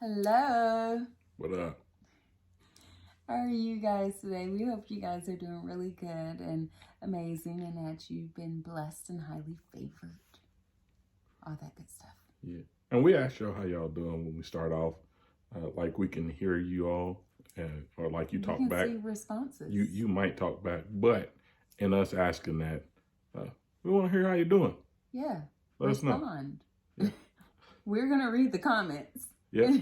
Hello. What up? How are you guys today? We hope you guys are doing really good and amazing and that you've been blessed and highly favored. All that good stuff. Yeah. And we ask y'all how y'all doing when we start off. Like we can hear you all or like you talk back. See responses. You might talk back, but in us asking that, we want to hear how you're doing. Yeah. Let Respond. us know. Yeah. We're going to read the comments. Yeah.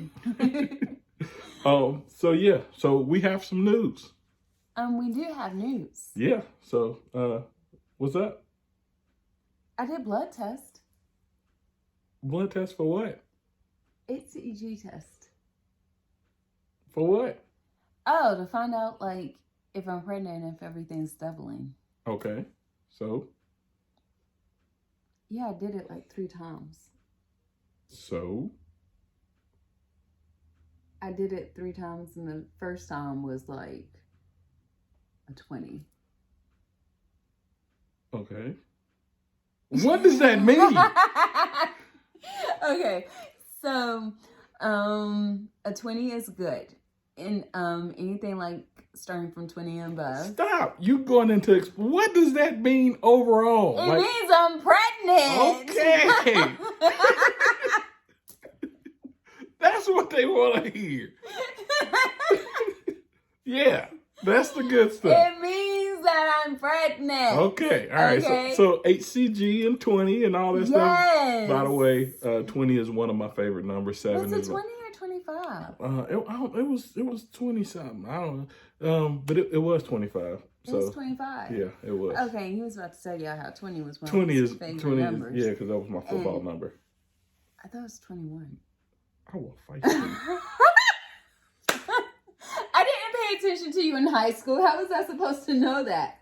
So we have some news. We do have news. Yeah. So what's up? I did blood test. Blood test for what? HCG test. For what? Oh, to find out like if I'm pregnant and if everything's doubling. Okay. So? Yeah, I did it like 3 times. So? I did it 3 times, and the first time was like a 20. Okay. What does that mean? Okay, so a 20 is good, and anything like starting from 20 and above. Stop! You going into what does that mean overall? It means I'm pregnant. Okay. That's what they want to hear. Yeah, that's the good stuff. It means that I'm pregnant. Okay, all right. Okay. So HCG and 20 and all that Yes. stuff. By the way, 20 is one of my favorite numbers. 7 Was it is 20 or 25? It was 20 something. I don't know. But it was 25. It was 25. Yeah, it was. Okay, he was about to tell you how 20 was one 20 of is his favorite 20 numbers. yeah, because that was my football number. I thought it was 21. I will fight you. I didn't pay attention to you in high school. How was I supposed to know that?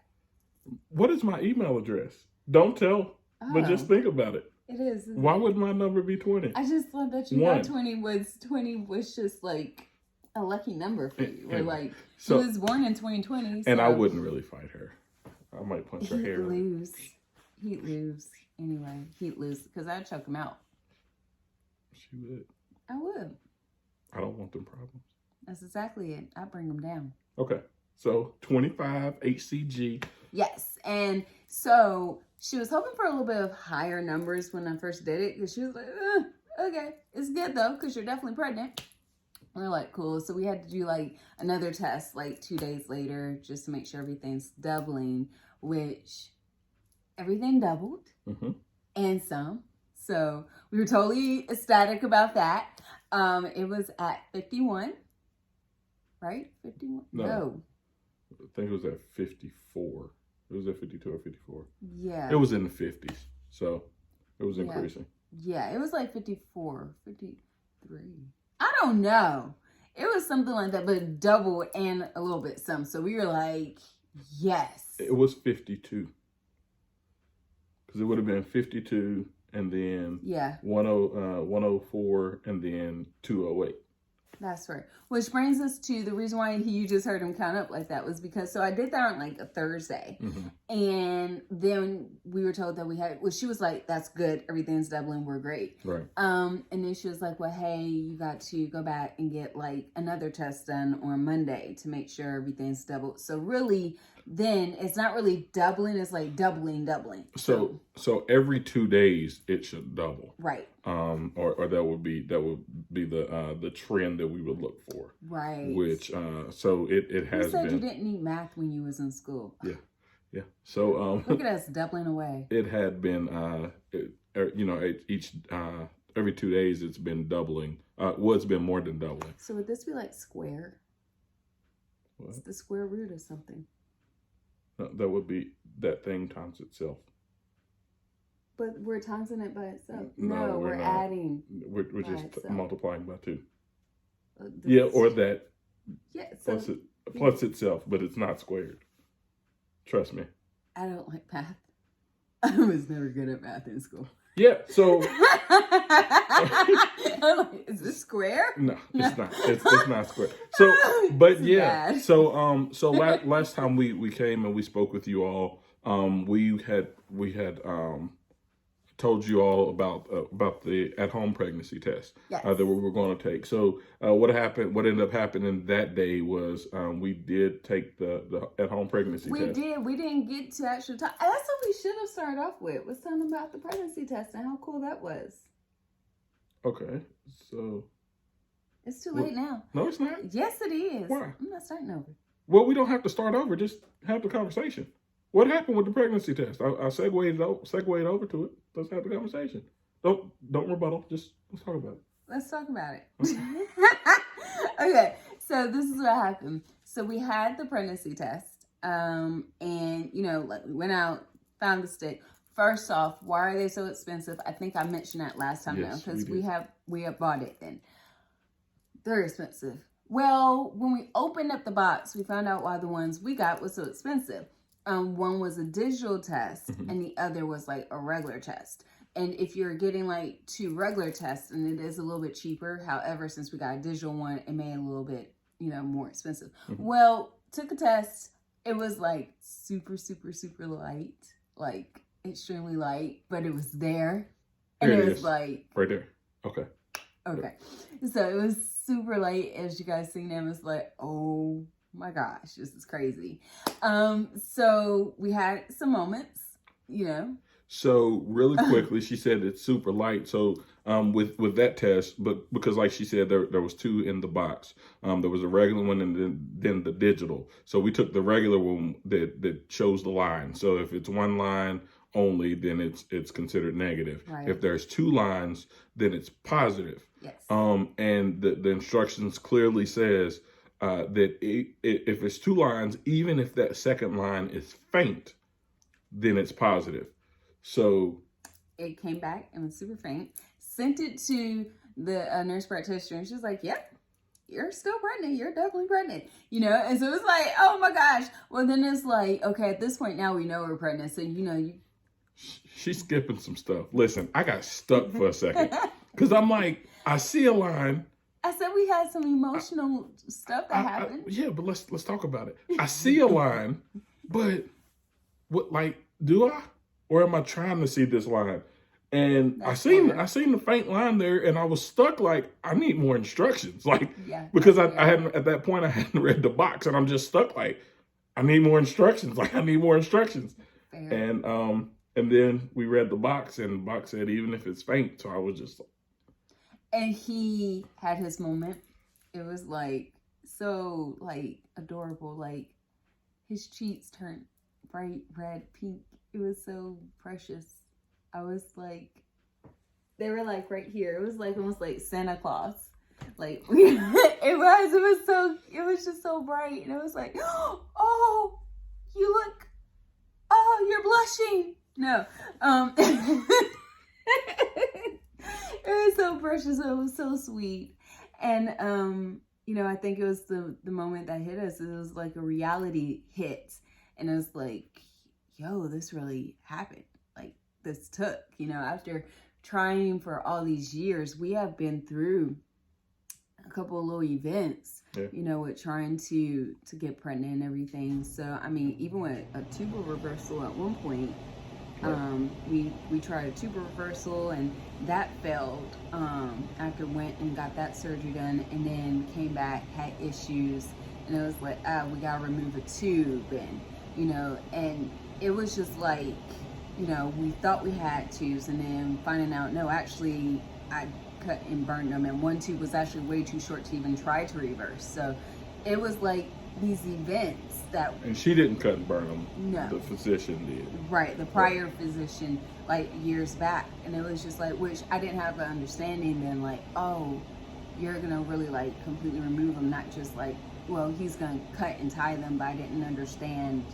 What is my email address? Don't tell, but just think about it. It is. Why would my number be 20? I just thought that you thought 20 was just like a lucky number for you. Or like she was born in 2020. And I wouldn't really fight her. I might punch her hair. He'd lose. Anyway, he'd lose because I'd choke him out. She would. I would. I don't want them problems. That's exactly it. I bring them down. Okay. So 25 HCG. Yes. And so she was hoping for a little bit of higher numbers when I first did it. Because she was like, okay, it's good though, because you're definitely pregnant. And we're like, cool. So we had to do like another test like 2 days later just to make sure everything's doubling, which everything doubled and some. So we were totally ecstatic about that. It was at 51, right? 51? No. I think it was at 54. It was at 52 or 54. Yeah. It was in the 50s. So it was increasing. Yeah, it was like 54, 53. I don't know. It was something like that, but double and a little bit some. So we were like, yes. It was 52. Because it would have been 52 and then 104 and then 208. That's right. Which brings us to the reason why you just heard him count up like that was because, so I did that on like a Thursday. And then we were told that she was like, that's good. Everything's doubling. We're great. Right. And then she was like, well, hey, you got to go back and get like another test done on Monday to make sure everything's doubled. So really, then it's not really doubling. It's like doubling. So every 2 days it should double. Right. Or that would be the trend that we would look for. Right. Which so it has you said been. You didn't need math when you was in school. Yeah. So look at us doubling away. It had been each every 2 days it's been doubling. It's been more than doubling. So would this be like square? What? It's the square root or something. No, that would be that thing times itself. But we're timesing it by itself. No, we're not. Adding. We're just multiplying by 2. This or that. Yeah. So plus itself, but it's not squared. Trust me. I don't like math. I was never good at math in school. Yeah. So. I'm like, is this square? No, it's not. It's not square. So, but yeah. Bad. So last time we came and we spoke with you all, we had told you all about the at-home pregnancy test Yes. that we were going to take. So what happened? What ended up happening that day was we did take the at-home pregnancy test. We did. We didn't get to actually talk. That's what we should have started off with. Was talking about the pregnancy test and how cool that was. Okay, so it's too late now. No, it's not. Yes, it is. Why? I'm not starting over. Well, we don't have to start over. Just have the conversation. What happened with the pregnancy test? I segued over to it. Let's have the conversation. Don't rebuttal. Just let's talk about it. Let's talk about it. Okay, so this is what happened. So we had the pregnancy test, and like we went out, found the stick. First off, why are they so expensive? I think I mentioned that last time now because we have bought it then. They're expensive. Well, when we opened up the box, we found out why the ones we got was so expensive. One was a digital test and the other was like a regular test. And if you're getting like 2 regular tests, and it is a little bit cheaper. However, since we got a digital one, it made it a little bit, more expensive. Well, took a test. It was like super, super, super light, like extremely light, but it was there. And it was like right there. Okay. Okay. So it was super light, as you guys seen. It was like, oh my gosh, this is crazy. So we had some moments, So really quickly, she said it's super light. So with that test, but because like she said, there was 2 in the box. There was a regular one and then the digital. So we took the regular one that shows the line. So if it's 1 line only, then it's considered negative. Right. If there's 2 lines, then it's positive. Yes. And the instructions clearly says that if it's 2 lines, even if that second line is faint, then it's positive. So it came back and was super faint. Sent it to the nurse practitioner, and she was like, "Yep, you're still pregnant. You're definitely pregnant." And so it was like, "Oh my gosh." Well, then it's like, okay, at this point now we know we're pregnant. So she's skipping some stuff. Listen, I got stuck for a second because I'm like, I see a line. I said we had some emotional stuff that happened. Yeah, but let's talk about it. I see a line, but what, like, do I? Or am I trying to see this line? And I seen the faint line there, and I was stuck. Like, I need more instructions. Like, because I hadn't at that point I hadn't read the box, and I'm just stuck. Like, I need more instructions. Like, I need more instructions. Fair. And then we read the box, and the box said even if it's faint. So I was just. And he had his moment. It was like so like adorable. Like his cheeks turned bright red, pink. It was so precious. I was like, they were like right here. It was like almost like Santa Claus. Like it was just so bright. And it was like, oh, you're blushing. No. It was so precious. It was so sweet. And I think it was the moment that hit us. It was like a reality hit. And it was like, yo, this really happened. Like this took, after trying for all these years, we have been through a couple of little events, with trying to get pregnant and everything. So, I mean, even with a tubal reversal at one point, we tried a tubal reversal and that failed after went and got that surgery done and then came back, had issues. And it was like, we got to remove a tube and it was just like, we thought we had tubes and then finding out, no, actually I cut and burned them. And one tube was actually way too short to even try to reverse. So it was like these events that... And she didn't cut and burn them. No. The physician did. Right. The prior physician, like years back. And it was just like, which I didn't have an understanding then, like, oh, you're going to really like completely remove them. Not just like, well, he's going to cut and tie them, but I didn't understand,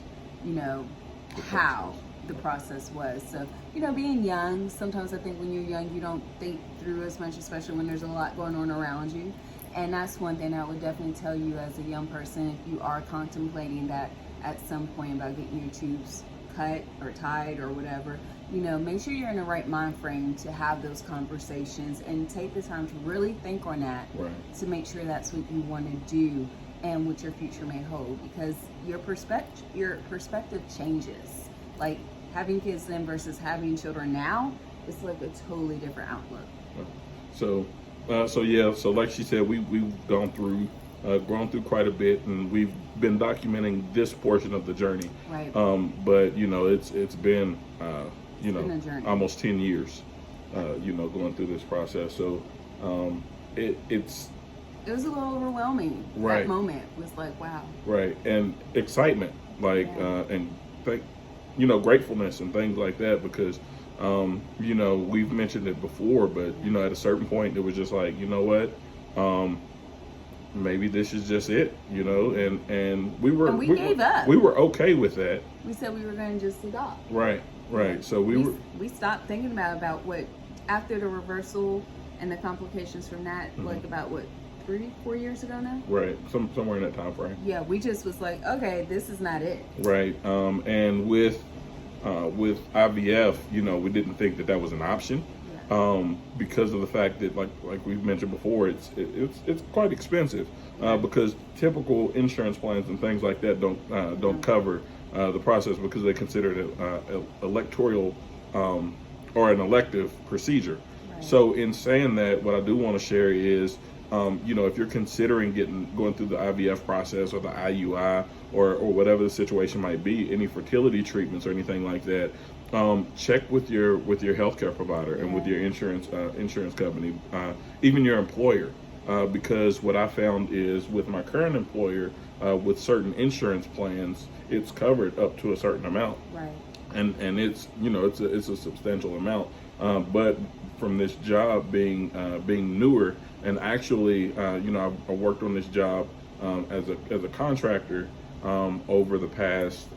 how the process was. So, being young, sometimes I think when you're young, you don't think through as much, especially when there's a lot going on around you. And that's one thing I would definitely tell you as a young person, if you are contemplating that at some point about getting your tubes cut or tied or whatever, make sure you're in the right mind frame to have those conversations and take the time to really think on that to make sure that's what you want to do and what your future may hold, because your perspective changes. Like having kids then versus having children now it's like a totally different outlook. So like she said, we've gone through, grown through quite a bit, and we've been documenting this portion of the journey. Right. But it's been been a journey. Almost 10 years, going through this process. So it was a little overwhelming. Right. That moment was like, wow. Right, and excitement, like, and gratefulness and things like that, because we've mentioned it before, but at a certain point it was just like, you know what, maybe this is just it, and we gave up. We were okay with that. We said we were going to just stop. Right. So we stopped thinking about what, after the reversal and the complications from that, like about 3-4 years ago now. Right, somewhere in that time frame. Yeah, we just was like, okay, this is not it. Right, and with IVF, we didn't think that was an option, because of the fact that, like we've mentioned before, it's quite expensive, because typical insurance plans and things like that don't cover the process, because they consider it an electoral or an elective procedure. Right. So in saying that, what I do want to share is, if you're considering going through the IVF process or the IUI or whatever the situation might be, any fertility treatments or anything like that, check with your healthcare provider and with your insurance company, even your employer, because what I found is with my current employer, with certain insurance plans, it's covered up to a certain amount, right? And it's it's a substantial amount, but from this job being newer, and actually I worked on this job as a contractor over the past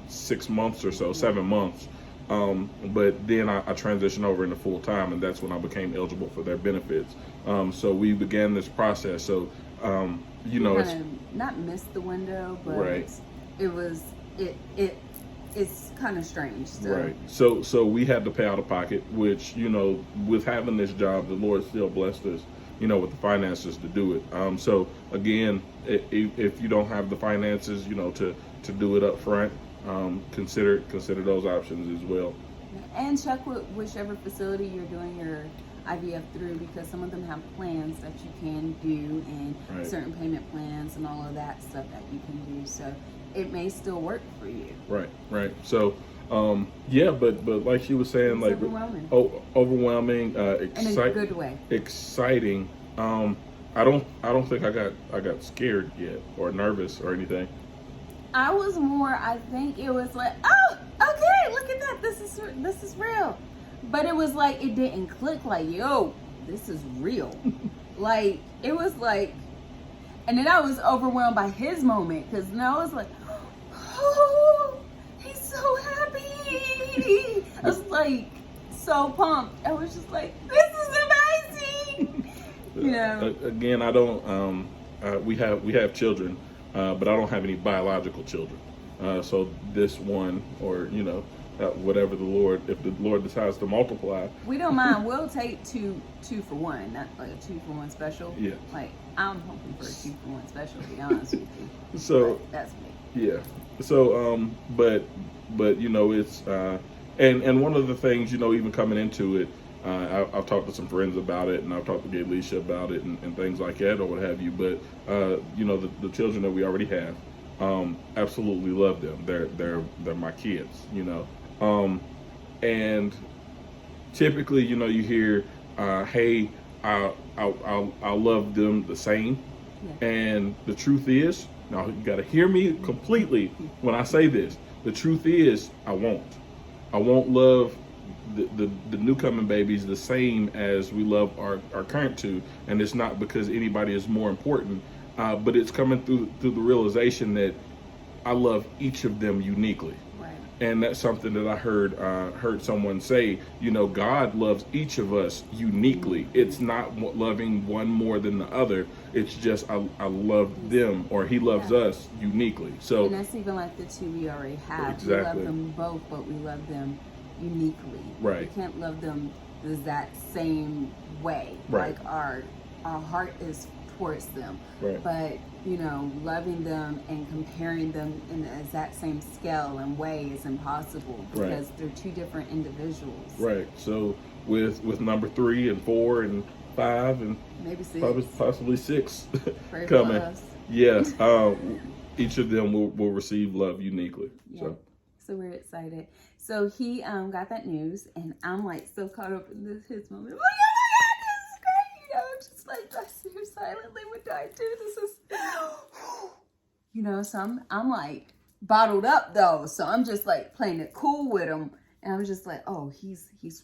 6 months or so, 7 months, but then I transitioned over into full time, and that's when I became eligible for their benefits. So we began this process. So it's not missed the window, but right. It's kind of strange. So. Right. So we had to pay out of pocket, which, with having this job, the Lord still blessed us, with the finances to do it. So again, if you don't have the finances, to do it up front, consider those options as well. And check with whichever facility you're doing your IVF through, because some of them have plans that you can do, and right. certain payment plans and all of that stuff that you can do. So it may still work for you. Right. So, but like she was saying, it's like overwhelming, in a good way. Exciting. I don't think I got scared yet or nervous or anything. I was more. I think it was like, oh, okay, look at that. This is real. But it was like it didn't click. Like, yo, this is real. Like it was like. And then I was overwhelmed by his moment, because now I was like, oh, he's so happy. I was like so pumped. I was just like, this is amazing. Again, I don't. We have children, but I don't have any biological children. So this one, or whatever if the Lord decides to multiply, we don't mind. We'll take two for one, not like a 2-for-1 special. Yeah. Like I'm hoping for a 2-for-1 special, to be honest with you. So but that's me. Yeah. So but it's and one of the things, even coming into it, I've talked to some friends about it, and I've talked to Gheilescia about it, and things like that, or what have you. But the children that we already have, absolutely love them. They're my kids, and typically, you hear, hey, I'll love them the same. Yeah. And the truth is, now you got to hear me completely when I say this. The truth is, I won't love the new coming babies the same as we love our current two, and it's not because anybody is more important, but it's coming through the realization that I love each of them uniquely. And that's something that I heard someone say, God loves each of us uniquely. It's not loving one more than the other. It's just I love them, or he loves us uniquely. So, and that's even like the two we already have. Exactly. We love them both, but we love them uniquely. Right. We can't love them that same way. Right. Like our heart is towards them. Right. But, loving them and comparing them in the exact same scale and way is impossible because they're two different individuals. Right. So with number 3 and 4 and 5 and maybe 6, possibly 6 Pray coming. For us. Yeah. Each of them will receive love uniquely. Yeah. So we're excited. So he got that news, and I'm like so caught up in his moment. I'm like, oh my God, this is great. I'm just like, I sit here silently with I do. This is, so I'm like bottled up though. So I'm just like playing it cool with him, and I'm just like, oh, he's okay.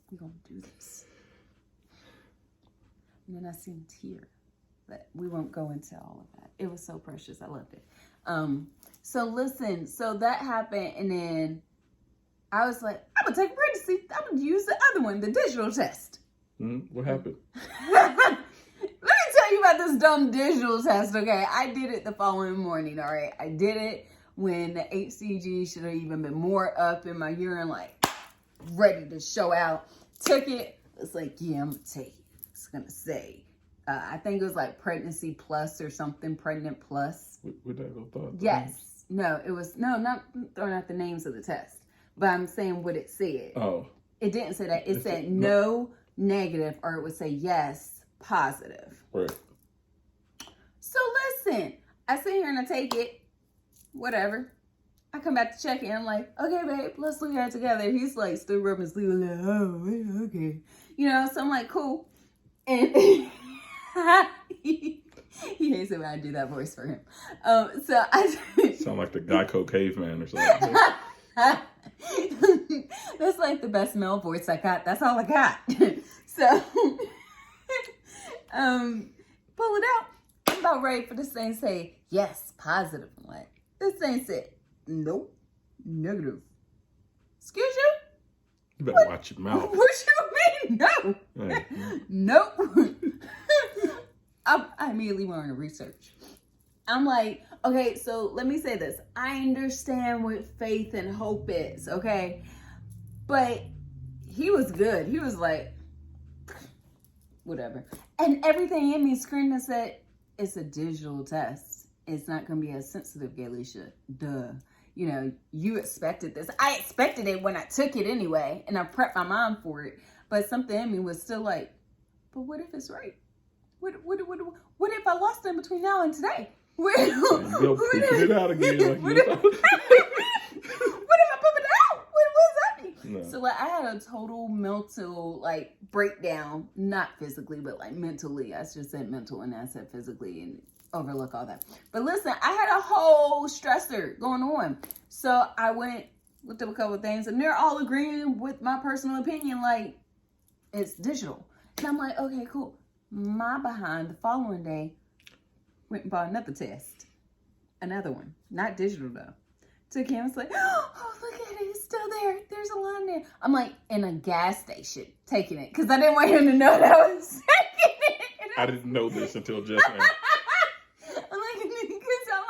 We're gonna do this. And then I see him tear. But we won't go into all of that. It was so precious. I loved it. So listen, so that happened, and then I was like, I'm gonna take a pregnancy. I'm gonna use the other one, the digital test. What happened? Let me tell you about this dumb digital test, okay? I did it the following morning, all right? I did it when the HCG should have even been more up in my urine, like ready to show out. Took it. It's like, yeah, I'm gonna take it. It's gonna say, I think it was like pregnancy plus or something, pregnant plus. Would that go thought? Yes. No, it was, not throwing out the names of the test, but I'm saying what it said. Oh. It didn't say that. It said no, negative, or it would say yes, positive. Right. So listen, I sit here and I take it, whatever. I come back to check in. I'm like, okay, babe, let's look at it together. He's like still rubbing his sleeve, like, oh, okay. So I'm like, cool. And he hates it when I do that voice for him. So I sound like the Geico caveman or something. That's like the best male voice I got. That's all I got. So pull it out. I'm about ready for this thing to say yes, positive. I'm like, this thing said nope, negative. Excuse you? You better watch your mouth. What you mean? No. Hey. Nope. I immediately went on to research. I'm like, okay, so let me say this. I understand what faith and hope is, okay? But he was good. He was like, whatever. And everything in me screamed and said, it's a digital test. It's not going to be as sensitive, Gheilescia. Duh. You expected this. I expected it when I took it anyway, and I prepped my mind for it. But something in me was still like, but what if it's right? What if I lost in between now and today? What if it out again. What if I put it out? What does that mean? No. So I had a total mental breakdown, not physically, but mentally. I should say mental, and I said physically, and overlook all that. But listen, I had a whole stressor going on. So I looked up a couple of things, and they're all agreeing with my personal opinion, it's digital. And I'm like, okay, cool. My behind the following day went and bought another test. Another one. Not digital though. Took him, it's like, oh, look at it. It's still there. There's a line there. I'm like in a gas station taking it because I didn't want him to know that I was taking it. I didn't know this until just now.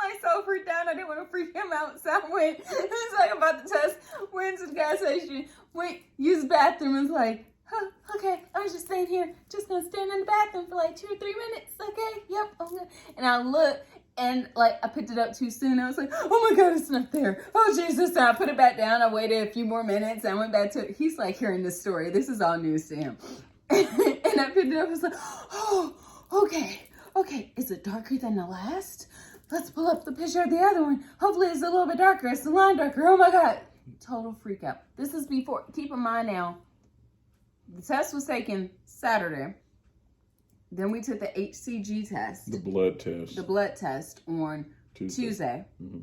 I'm so freaked out. I didn't want to freak him out. So I went, it's like about the test, went to the gas station, used the bathroom, and was like, huh, okay, I was just staying here, just gonna stand in the bathroom for 2 or 3 minutes, okay, yep, okay. And I looked, and I picked it up too soon. I was like, oh my God, it's not there. Oh Jesus, and I put it back down. I waited a few more minutes. I went back to it. He's hearing this story. This is all news to him. And I picked it up. I was like, oh, okay. Is it darker than the last? Let's pull up the picture of the other one. Hopefully it's a little bit darker. It's the line darker. Oh my God. Total freak out. This is before, keep in mind now, the test was taken Saturday. Then we took the HCG test. The blood test. The blood test on Tuesday. Mm-hmm.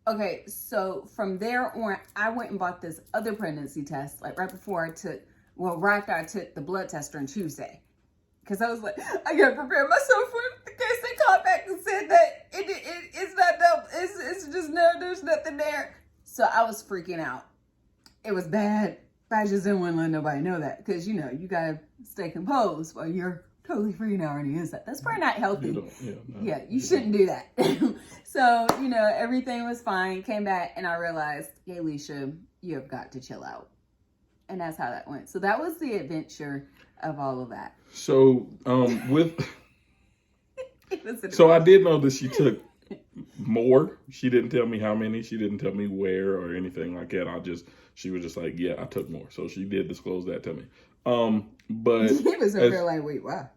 Okay, so from there on, I went and bought this other pregnancy test, right after I took the blood test on Tuesday. Because I was like, I gotta prepare myself for it in case they called back and said that it's not dumb. It's just no, there's nothing there. So I was freaking out. It was bad. But I just didn't want to let nobody know that. Because, you gotta stay composed while you're totally freaking out on the inside. That's probably not healthy. You shouldn't do that. So, everything was fine. Came back and I realized, Gheilescia, you have got to chill out. And that's how that went. So that was the adventure of all of that. So so I did know that she took more. She didn't tell me how many. She didn't tell me where or anything like that. She was just like, yeah, I took more. So she did disclose that to me. But he was over there like, wait, wow.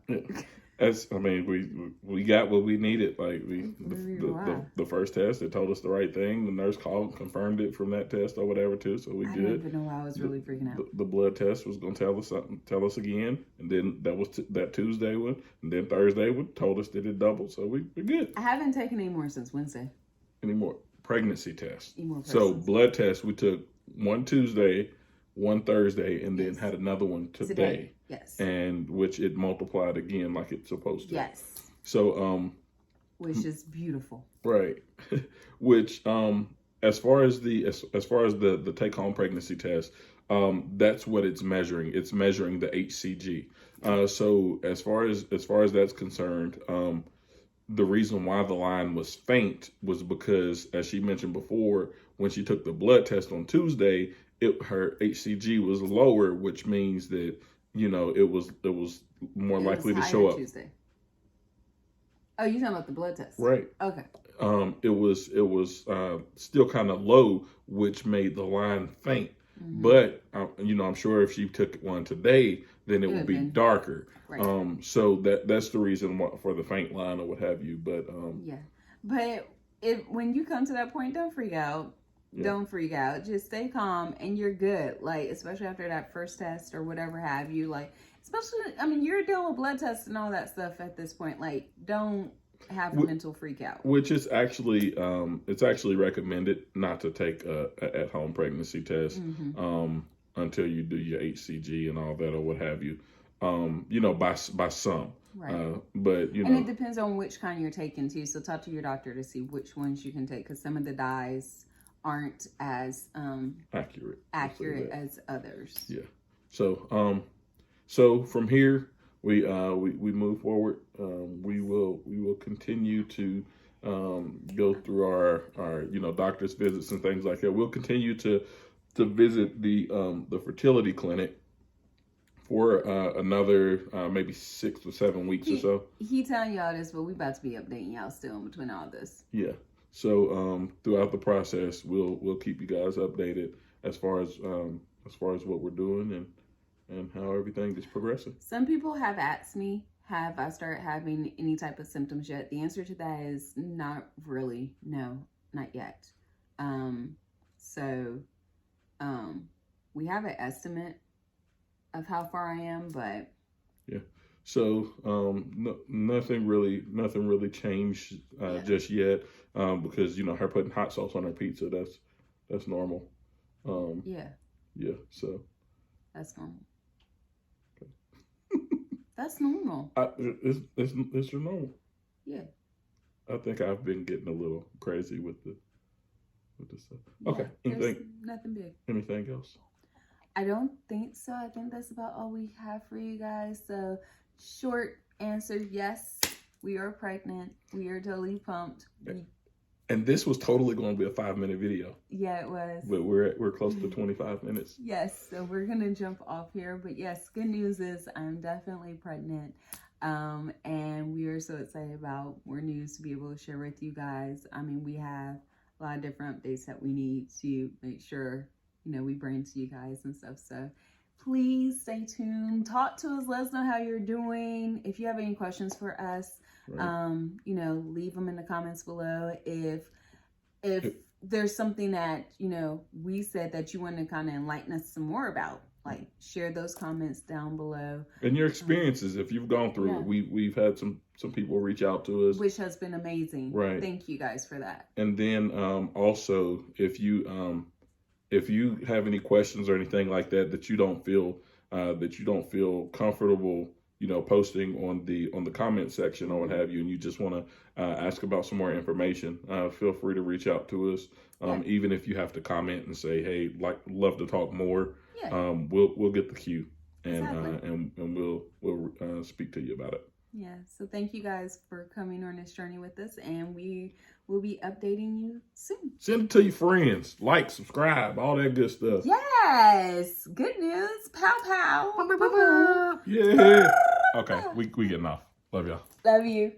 We got what we needed. Like the first test, it told us the right thing. The nurse called, confirmed it from that test or whatever too. So we good. I didn't even know why I was really freaking out. The blood test was gonna tell us again, and then that was that Tuesday one, and then Thursday one told us that it doubled. So we're good. I haven't taken any more since Wednesday. Any more pregnancy tests? So blood tests we took one Tuesday, one Thursday, and then had another one today. Yes. And which it multiplied again like it's supposed to. Yes. So which is beautiful. Right. Which as far as the take home pregnancy test, that's what it's measuring. It's measuring the HCG. So as far as that's concerned, the reason why the line was faint was because, as she mentioned before, when she took the blood test on Tuesday, her HCG was lower, which means that it was more likely to show up. Tuesday. Oh, you're talking about the blood test, right? Okay. It was still kind of low, which made the line faint. Mm-hmm. But I'm sure if she took one today, then it would be darker. Right. So that's the reason for the faint line or what have you. But yeah. But when you come to that point, don't freak out. Yeah. Don't freak out. Just stay calm and you're good. Like, especially after that first test or whatever have you. Like, especially, you're dealing with blood tests and all that stuff at this point. Like, don't have a mental freak out. Which is actually, it's actually recommended not to take a at-home pregnancy test until you do your HCG and all that or what have you. By some. Right. But and it depends on which kind you're taking too. So talk to your doctor to see which ones you can take, because some of the dyes aren't as accurate as others. Yeah. So from here we move forward. We will continue to go through our doctor's visits and things like that. We'll continue to visit the fertility clinic for another maybe 6 or 7 weeks or so. He telling y'all this, but we about to be updating y'all still in between all this. Yeah. So throughout the process, we'll keep you guys updated as far as what we're doing and how everything is progressing. Some people have asked me, have I started having any type of symptoms yet? The answer to that is not really. No, not yet. So we have an estimate of how far I am, but yeah. So nothing really changed just yet, because her putting hot sauce on her pizza, that's normal. Yeah. So that's normal. Okay. That's normal. It's normal. Yeah. I think I've been getting a little crazy with the stuff. Yeah, okay. Nothing big. Anything else? I don't think so. I think that's about all we have for you guys. So short answer, yes, we are pregnant. We are totally pumped. And this was totally going to be a 5-minute video. Yeah, it was. But we're close to 25 minutes. Yes, so we're going to jump off here. But yes, good news is I'm definitely pregnant. And we are so excited about more news to be able to share with you guys. We have a lot of different updates that we need to make sure we bring to you guys and stuff. So please stay tuned. Talk to us. Let us know how you're doing. If you have any questions for us, right. Leave them in the comments below. If there's something that, we said that you want to kind of enlighten us some more about, like share those comments down below. And your experiences, if you've gone through it. We've had some people reach out to us. Which has been amazing. Right. Thank you guys for that. And then also, if you have any questions or anything like that you don't feel comfortable, posting on the comment section or what have you, and you just want to ask about some more information, feel free to reach out to us. Even if you have to comment and say, hey, love to talk more, we'll get the cue and we'll speak to you about it. Yeah. So thank you guys for coming on this journey with us, and we we'll be updating you soon. Send it to your friends. Like, subscribe, all that good stuff. Yes. Good news. Pow, pow. Yeah. Okay, we getting off. Love y'all. Love you.